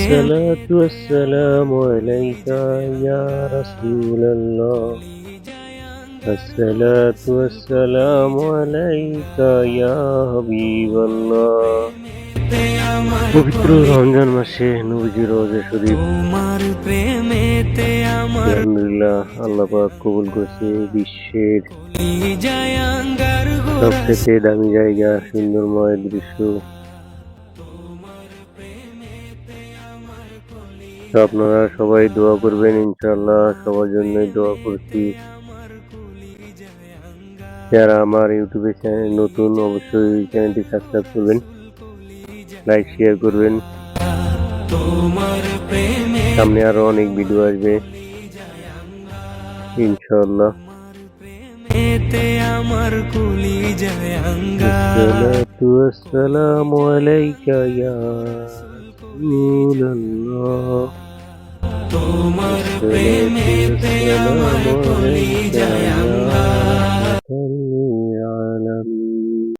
الصلاة والسلام عليك يا رسول الله الصلاة والسلام عليك يا حبيب الله পবিত্র রমজান মাসে নবীজির রোজা শরীফ আলহামদুলিল্লাহ আল্লাহ পাক কবুল করছে। বিশ্বের সবচেয়ে দামি জায়গা, সুন্দরময় দৃশ্য। আপনারা সবাই দোয়া করবেন, ইনশাআল্লাহ সবার জন্যই দোয়া করছি। যারা আমার ইউটিউবে চ্যানেল নতুন, অবশ্যই চ্যানেলটি সাবস্ক্রাইব করবেন, লাইক শেয়ার করবেন। সামনে আরো অনেক ভিডিও আসবে ইনশাআল্লাহ। আসসালাতু ওয়াসসালামু আলাইকা ইয়া রাসূলুল্লাহ তোমার প্রেমেতে আমার কলিজা